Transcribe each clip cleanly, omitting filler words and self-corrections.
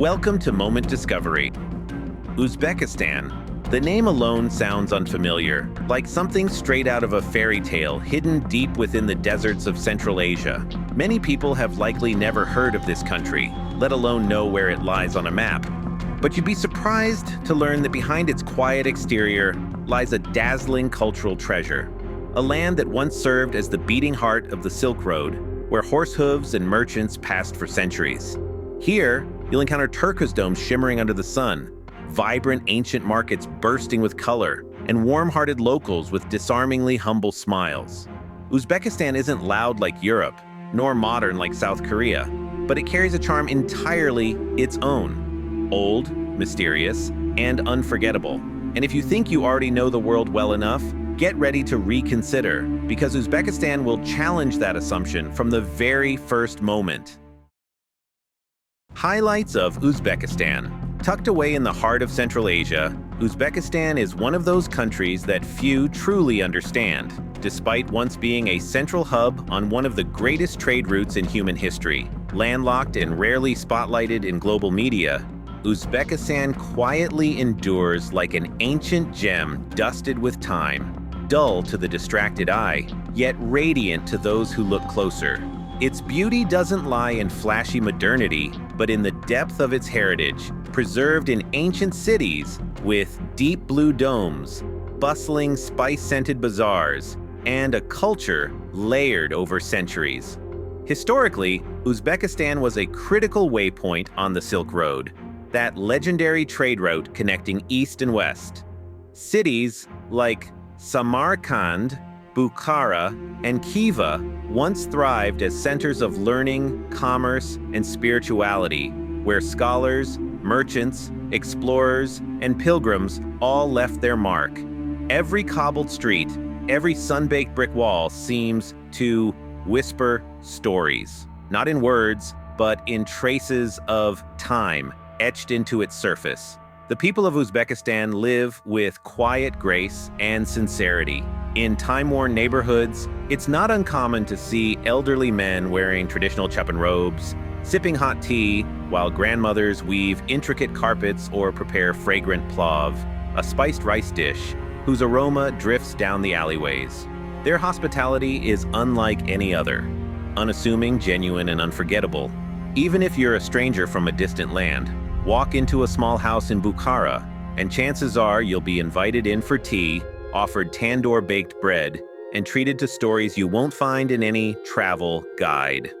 Welcome to Moment Discovery. Uzbekistan. The name alone sounds unfamiliar, like something straight out of a fairy tale hidden deep within the deserts of Central Asia. Many people have likely never heard of this country, let alone know where it lies on a map. But you'd be surprised to learn that behind its quiet exterior lies a dazzling cultural treasure. A land that once served as the beating heart of the Silk Road, where horse hooves and merchants passed for centuries. Here, you'll encounter turquoise domes shimmering under the sun, vibrant ancient markets bursting with color, and warm-hearted locals with disarmingly humble smiles. Uzbekistan isn't loud like Europe, nor modern like South Korea, but it carries a charm entirely its own. Old, mysterious, and unforgettable. And if you think you already know the world well enough, get ready to reconsider, because Uzbekistan will challenge that assumption from the very first moment. Highlights of Uzbekistan. Tucked away in the heart of Central Asia, Uzbekistan is one of those countries that few truly understand, despite once being a central hub on one of the greatest trade routes in human history. Landlocked and rarely spotlighted in global media, Uzbekistan quietly endures like an ancient gem dusted with time, dull to the distracted eye, yet radiant to those who look closer. Its beauty doesn't lie in flashy modernity, but in the depth of its heritage, preserved in ancient cities with deep blue domes, bustling spice-scented bazaars, and a culture layered over centuries. Historically, Uzbekistan was a critical waypoint on the Silk Road, that legendary trade route connecting east and west. Cities like Samarkand, Bukhara, and Khiva once thrived as centers of learning, commerce, and spirituality, where scholars, merchants, explorers, and pilgrims all left their mark. Every cobbled street, every sun-baked brick wall seems to whisper stories, not in words, but in traces of time etched into its surface. The people of Uzbekistan live with quiet grace and sincerity. In time-worn neighborhoods, it's not uncommon to see elderly men wearing traditional chapan robes, sipping hot tea, while grandmothers weave intricate carpets or prepare fragrant plov, a spiced rice dish whose aroma drifts down the alleyways. Their hospitality is unlike any other, unassuming, genuine, and unforgettable. Even if you're a stranger from a distant land, walk into a small house in Bukhara, and chances are you'll be invited in for tea, offered tandoor-baked bread, and treated to stories you won't find in any travel guide.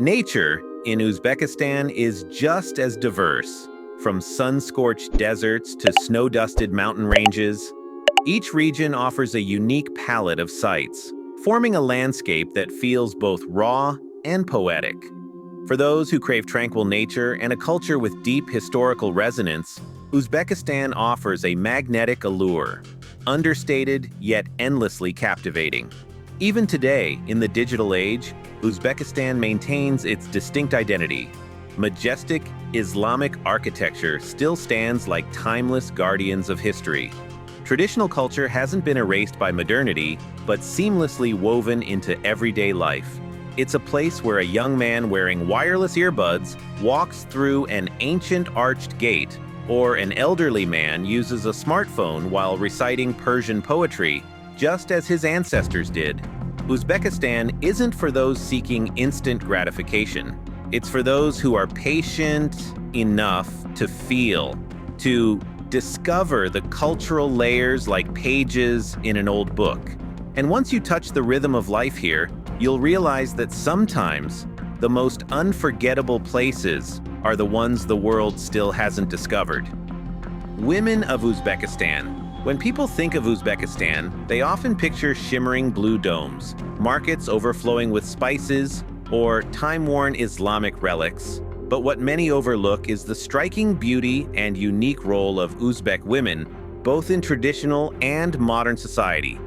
Nature in Uzbekistan is just as diverse, from sun-scorched deserts to snow-dusted mountain ranges. Each region offers a unique palette of sights, forming a landscape that feels both raw and poetic. For those who crave tranquil nature and a culture with deep historical resonance, Uzbekistan offers a magnetic allure, understated yet endlessly captivating. Even today, in the digital age, Uzbekistan maintains its distinct identity. Majestic Islamic architecture still stands like timeless guardians of history. Traditional culture hasn't been erased by modernity, but seamlessly woven into everyday life. It's a place where a young man wearing wireless earbuds walks through an ancient arched gate, or an elderly man uses a smartphone while reciting Persian poetry, just as his ancestors did. Uzbekistan isn't for those seeking instant gratification. It's for those who are patient enough to feel, to discover the cultural layers like pages in an old book. And once you touch the rhythm of life here, you'll realize that sometimes the most unforgettable places are the ones the world still hasn't discovered. Women of Uzbekistan. When people think of Uzbekistan, they often picture shimmering blue domes, markets overflowing with spices, or time-worn Islamic relics. But what many overlook is the striking beauty and unique role of Uzbek women, both in traditional and modern society.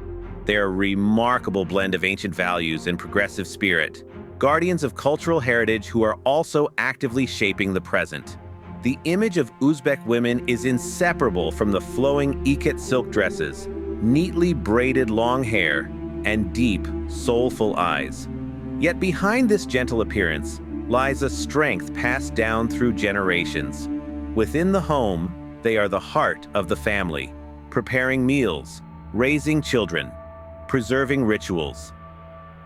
They're a remarkable blend of ancient values and progressive spirit, guardians of cultural heritage who are also actively shaping the present. The image of Uzbek women is inseparable from the flowing ikat silk dresses, neatly braided long hair, and deep, soulful eyes. Yet behind this gentle appearance lies a strength passed down through generations. Within the home, they are the heart of the family, preparing meals, raising children, preserving rituals.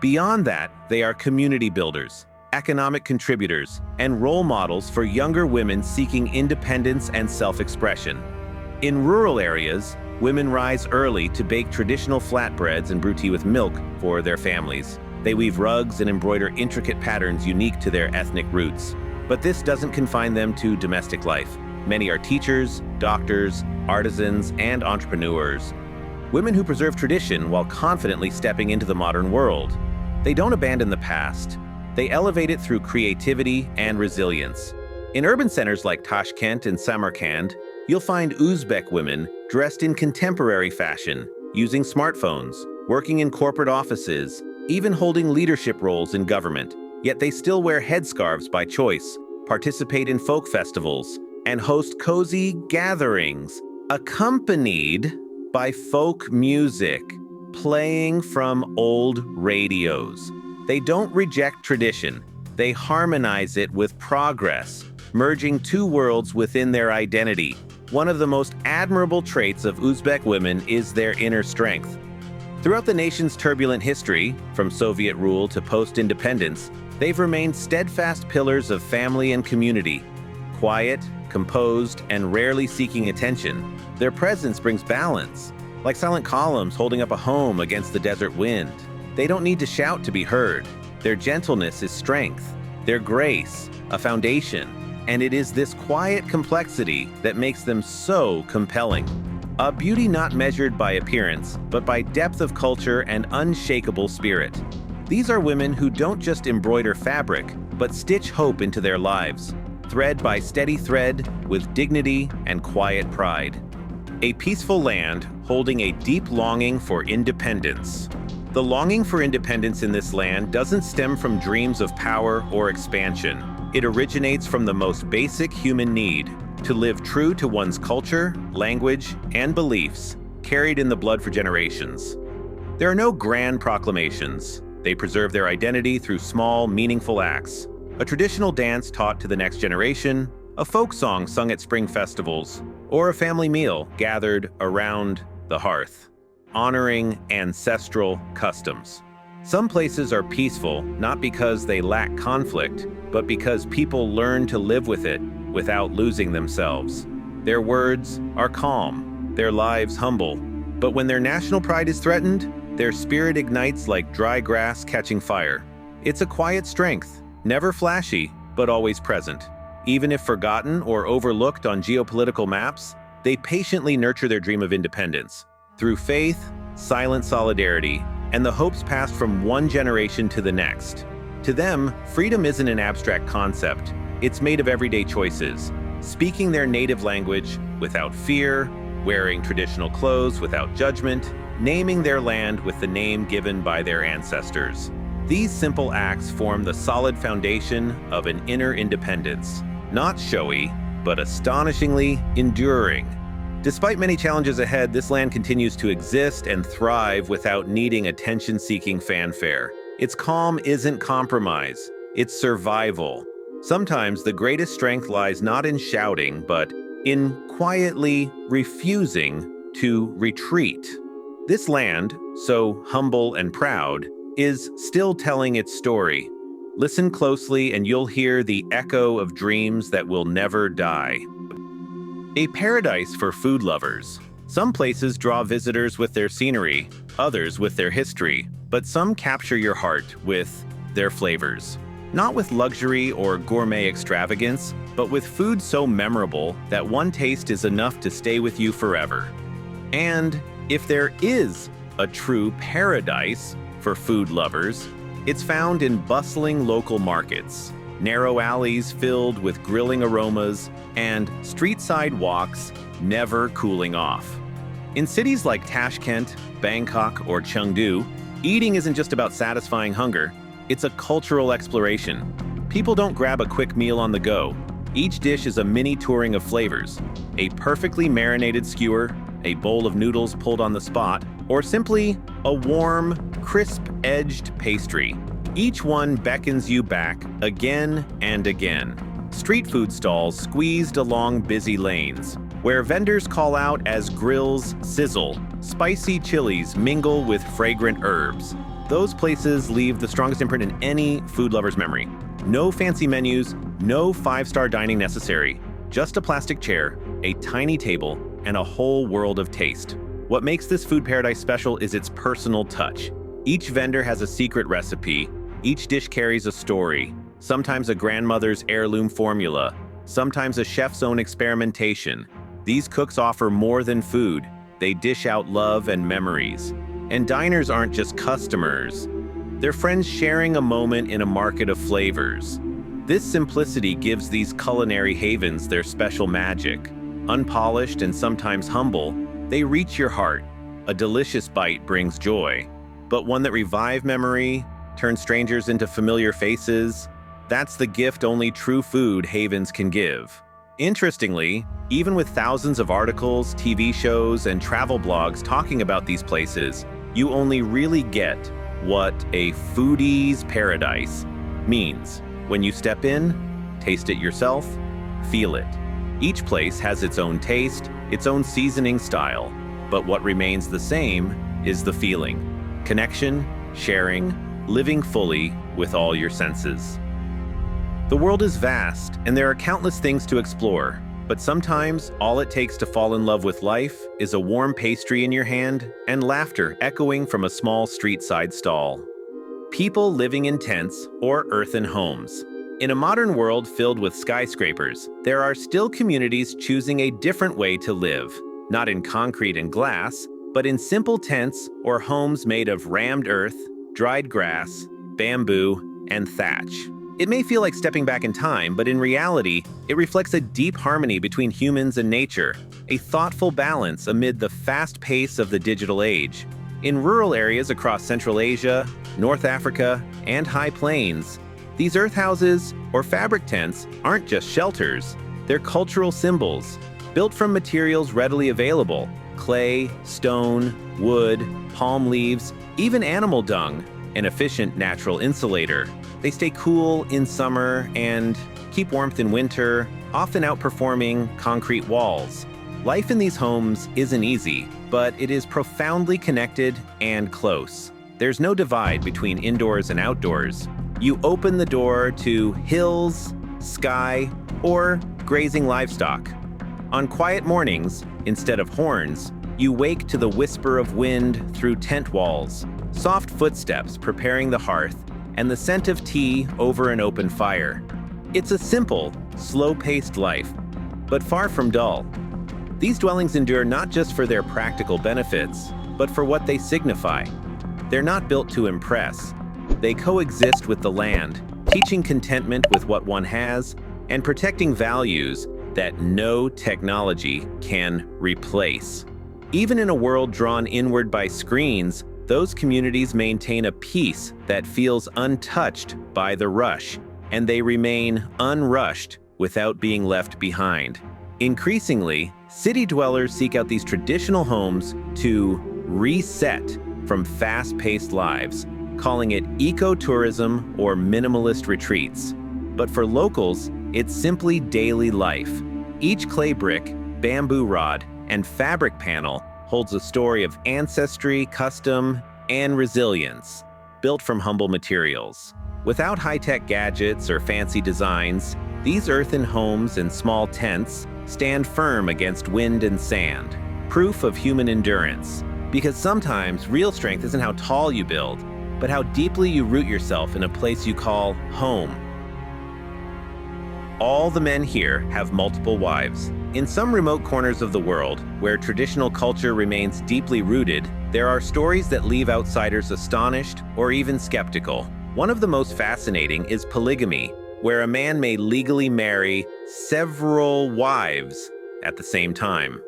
Beyond that, they are community builders, economic contributors, and role models for younger women seeking independence and self-expression. In rural areas, women rise early to bake traditional flatbreads and brew tea with milk for their families. They weave rugs and embroider intricate patterns unique to their ethnic roots. But this doesn't confine them to domestic life. Many are teachers, doctors, artisans, and entrepreneurs. Women who preserve tradition while confidently stepping into the modern world. They don't abandon the past. They elevate it through creativity and resilience. In urban centers like Tashkent and Samarkand, you'll find Uzbek women dressed in contemporary fashion, using smartphones, working in corporate offices, even holding leadership roles in government. Yet they still wear headscarves by choice, participate in folk festivals, and host cozy gatherings, accompanied by folk music, playing from old radios. They don't reject tradition, they harmonize it with progress, merging two worlds within their identity. One of the most admirable traits of Uzbek women is their inner strength. Throughout the nation's turbulent history, from Soviet rule to post-independence, they've remained steadfast pillars of family and community. Quiet, composed, and rarely seeking attention, their presence brings balance, like silent columns holding up a home against the desert wind. They don't need to shout to be heard. Their gentleness is strength, their grace, a foundation, and it is this quiet complexity that makes them so compelling. A beauty not measured by appearance, but by depth of culture and unshakable spirit. These are women who don't just embroider fabric, but stitch hope into their lives, thread by steady thread, with dignity and quiet pride. A peaceful land holding a deep longing for independence. The longing for independence in this land doesn't stem from dreams of power or expansion. It originates from the most basic human need, to live true to one's culture, language, and beliefs, carried in the blood for generations. There are no grand proclamations. They preserve their identity through small, meaningful acts. A traditional dance taught to the next generation, a folk song sung at spring festivals, or a family meal gathered around the hearth, honoring ancestral customs. Some places are peaceful, not because they lack conflict, but because people learn to live with it without losing themselves. Their words are calm, their lives humble, but when their national pride is threatened, their spirit ignites like dry grass catching fire. It's a quiet strength, never flashy, but always present. Even if forgotten or overlooked on geopolitical maps, they patiently nurture their dream of independence through faith, silent solidarity, and the hopes passed from one generation to the next. To them, freedom isn't an abstract concept. It's made of everyday choices, speaking their native language without fear, wearing traditional clothes without judgment, naming their land with the name given by their ancestors. These simple acts form the solid foundation of an inner independence, not showy, but astonishingly enduring. Despite many challenges ahead, this land continues to exist and thrive without needing attention-seeking fanfare. Its calm isn't compromise, it's survival. Sometimes the greatest strength lies not in shouting, but in quietly refusing to retreat. This land, so humble and proud, is still telling its story. Listen closely and you'll hear the echo of dreams that will never die. A paradise for food lovers. Some places draw visitors with their scenery, others with their history, but some capture your heart with their flavors. Not with luxury or gourmet extravagance, but with food so memorable that one taste is enough to stay with you forever. And if there is a true paradise for food lovers, it's found in bustling local markets, narrow alleys filled with grilling aromas, and street-side walks never cooling off. In cities like Tashkent, Bangkok, or Chengdu, eating isn't just about satisfying hunger, it's a cultural exploration. People don't grab a quick meal on the go. Each dish is a mini touring of flavors. A perfectly marinated skewer, a bowl of noodles pulled on the spot, or simply a warm, crisp-edged pastry. Each one beckons you back again and again. Street food stalls squeezed along busy lanes, where vendors call out as grills sizzle, spicy chilies mingle with fragrant herbs. Those places leave the strongest imprint in any food lover's memory. No fancy menus, no five-star dining necessary, just a plastic chair, a tiny table, and a whole world of taste. What makes this food paradise special is its personal touch. Each vendor has a secret recipe, each dish carries a story, sometimes a grandmother's heirloom formula, sometimes a chef's own experimentation. These cooks offer more than food. They dish out love and memories. And diners aren't just customers. They're friends sharing a moment in a market of flavors. This simplicity gives these culinary havens their special magic. Unpolished and sometimes humble, they reach your heart. A delicious bite brings joy. But one that revives memory, turns strangers into familiar faces, that's the gift only true food havens can give. Interestingly, even with thousands of articles, TV shows, and travel blogs talking about these places, you only really get what a foodie's paradise means. When you step in, taste it yourself, feel it. Each place has its own taste, its own seasoning style, but what remains the same is the feeling. Connection, sharing, living fully with all your senses. The world is vast, and there are countless things to explore, but sometimes all it takes to fall in love with life is a warm pastry in your hand and laughter echoing from a small street-side stall. People living in tents or earthen homes. In a modern world filled with skyscrapers, there are still communities choosing a different way to live, not in concrete and glass, but in simple tents or homes made of rammed earth, dried grass, bamboo, and thatch. It may feel like stepping back in time, but in reality, it reflects a deep harmony between humans and nature, a thoughtful balance amid the fast pace of the digital age. In rural areas across Central Asia, North Africa, and high plains, these earth houses, or fabric tents, aren't just shelters. They're cultural symbols, built from materials readily available: clay, stone, wood, palm leaves, even animal dung, an efficient natural insulator. They stay cool in summer and keep warmth in winter, often outperforming concrete walls. Life in these homes isn't easy, but it is profoundly connected and close. There's no divide between indoors and outdoors. You open the door to hills, sky, or grazing livestock. On quiet mornings, instead of horns, you wake to the whisper of wind through tent walls, soft footsteps preparing the hearth, and the scent of tea over an open fire. It's a simple, slow-paced life, but far from dull. These dwellings endure not just for their practical benefits, but for what they signify. They're not built to impress. They coexist with the land, teaching contentment with what one has and protecting values that no technology can replace. Even in a world drawn inward by screens, those communities maintain a peace that feels untouched by the rush, and they remain unrushed without being left behind. Increasingly, city dwellers seek out these traditional homes to reset from fast-paced lives, calling it ecotourism or minimalist retreats. But for locals, it's simply daily life. Each clay brick, bamboo rod, and fabric panel holds a story of ancestry, custom, and resilience, built from humble materials. Without high-tech gadgets or fancy designs, these earthen homes and small tents stand firm against wind and sand, proof of human endurance. Because sometimes real strength isn't how tall you build, but how deeply you root yourself in a place you call home. All the men here have multiple wives. In some remote corners of the world, where traditional culture remains deeply rooted, there are stories that leave outsiders astonished or even skeptical. One of the most fascinating is polygamy, where a man may legally marry several wives at the same time.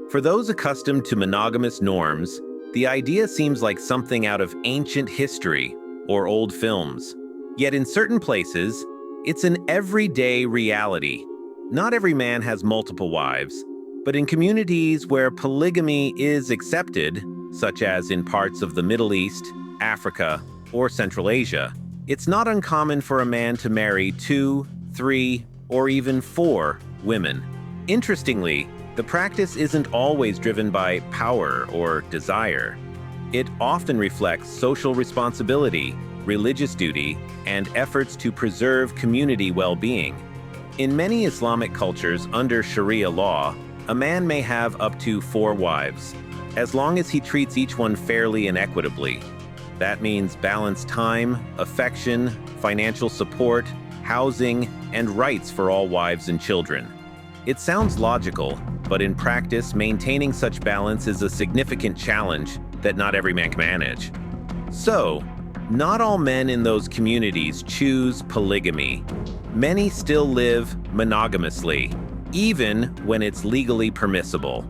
For those accustomed to monogamous norms, the idea seems like something out of ancient history or old films. Yet in certain places, it's an everyday reality. Not every man has multiple wives, but in communities where polygamy is accepted, such as in parts of the Middle East, Africa, or Central Asia, It's not uncommon for a man to marry 2, 3, or even 4 women. Interestingly, the practice isn't always driven by power or desire. It often reflects social responsibility, religious duty, and efforts to preserve community well-being. In many Islamic cultures under Sharia law, a man may have up to 4 wives, as long as he treats each one fairly and equitably. That means balanced time, affection, financial support, housing, and rights for all wives and children. It sounds logical, but in practice, maintaining such balance is a significant challenge that not every man can manage. So, not all men in those communities choose polygamy. Many still live monogamously, even when it's legally permissible.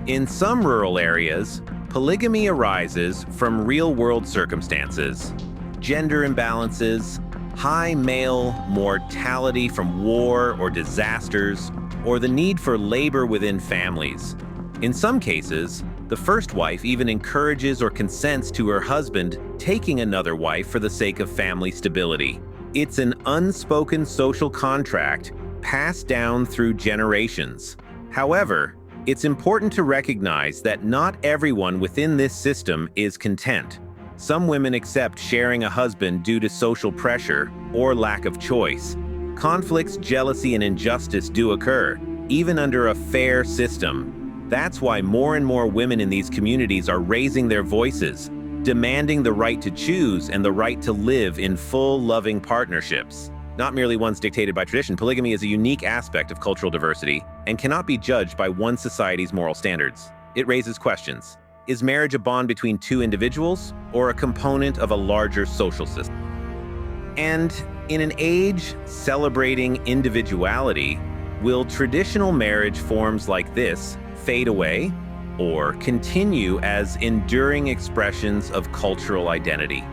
In some rural areas, polygamy arises from real-world circumstances, gender imbalances, high male mortality from war or disasters, or the need for labor within families. In some cases, the first wife even encourages or consents to her husband taking another wife for the sake of family stability. It's an unspoken social contract passed down through generations. However, it's important to recognize that not everyone within this system is content. Some women accept sharing a husband due to social pressure or lack of choice. Conflicts, jealousy, and injustice do occur, even under a fair system. That's why more and more women in these communities are raising their voices, demanding the right to choose and the right to live in full, loving partnerships. Not merely ones dictated by tradition, polygamy is a unique aspect of cultural diversity and cannot be judged by one society's moral standards. It raises questions. Is marriage a bond between 2 individuals or a component of a larger social system? And in an age celebrating individuality, will traditional marriage forms like this fade away or continue as enduring expressions of cultural identity?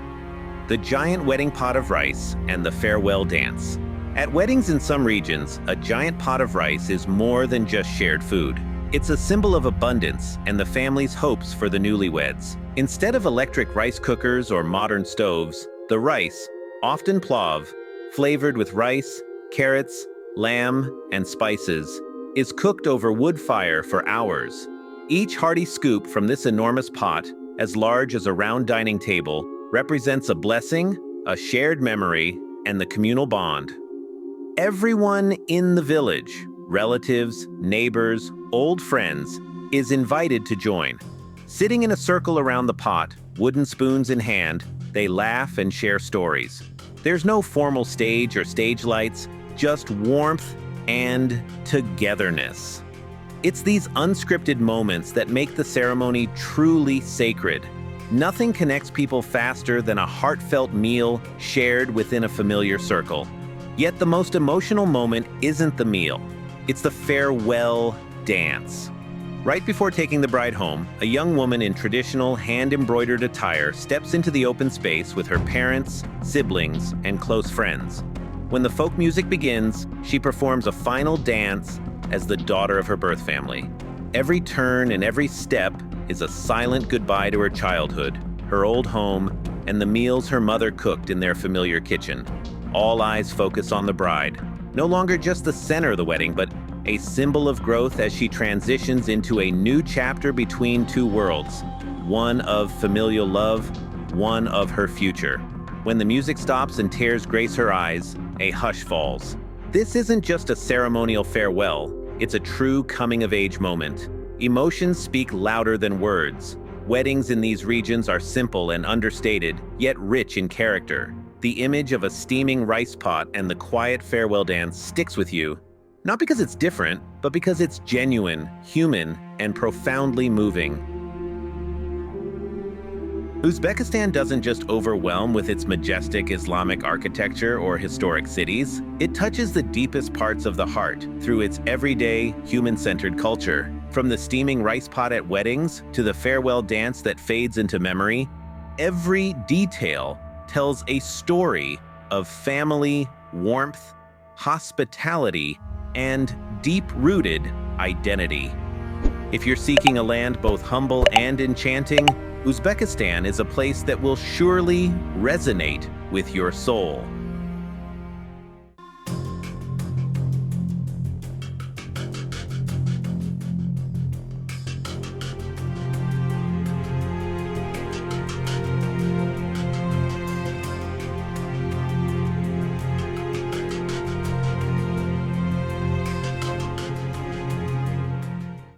The giant wedding pot of rice and the farewell dance. At weddings in some regions, a giant pot of rice is more than just shared food. It's a symbol of abundance and the family's hopes for the newlyweds. Instead of electric rice cookers or modern stoves, the rice, often plov, flavored with rice, carrots, lamb, and spices, is cooked over wood fire for hours. Each hearty scoop from this enormous pot, as large as a round dining table, represents a blessing, a shared memory, and the communal bond. Everyone in the village, relatives, neighbors, old friends, is invited to join. Sitting in a circle around the pot, wooden spoons in hand, they laugh and share stories. There's no formal stage or stage lights, just warmth and togetherness. It's these unscripted moments that make the ceremony truly sacred. Nothing connects people faster than a heartfelt meal shared within a familiar circle. Yet the most emotional moment isn't the meal. It's the farewell dance. Right before taking the bride home, a young woman in traditional hand-embroidered attire steps into the open space with her parents, siblings, and close friends. When the folk music begins, she performs a final dance as the daughter of her birth family. Every turn and every step is a silent goodbye to her childhood, her old home, and the meals her mother cooked in their familiar kitchen. All eyes focus on the bride, no longer just the center of the wedding, but a symbol of growth as she transitions into a new chapter between 2 worlds, one of familial love, one of her future. When the music stops and tears grace her eyes, a hush falls. This isn't just a ceremonial farewell, it's a true coming-of-age moment. Emotions speak louder than words. Weddings in these regions are simple and understated, yet rich in character. The image of a steaming rice pot and the quiet farewell dance sticks with you, not because it's different, but because it's genuine, human, and profoundly moving. Uzbekistan doesn't just overwhelm with its majestic Islamic architecture or historic cities. It touches the deepest parts of the heart through its everyday, human-centered culture. From the steaming rice pot at weddings to the farewell dance that fades into memory, every detail tells a story of family, warmth, hospitality, and deep-rooted identity. If you're seeking a land both humble and enchanting, Uzbekistan is a place that will surely resonate with your soul.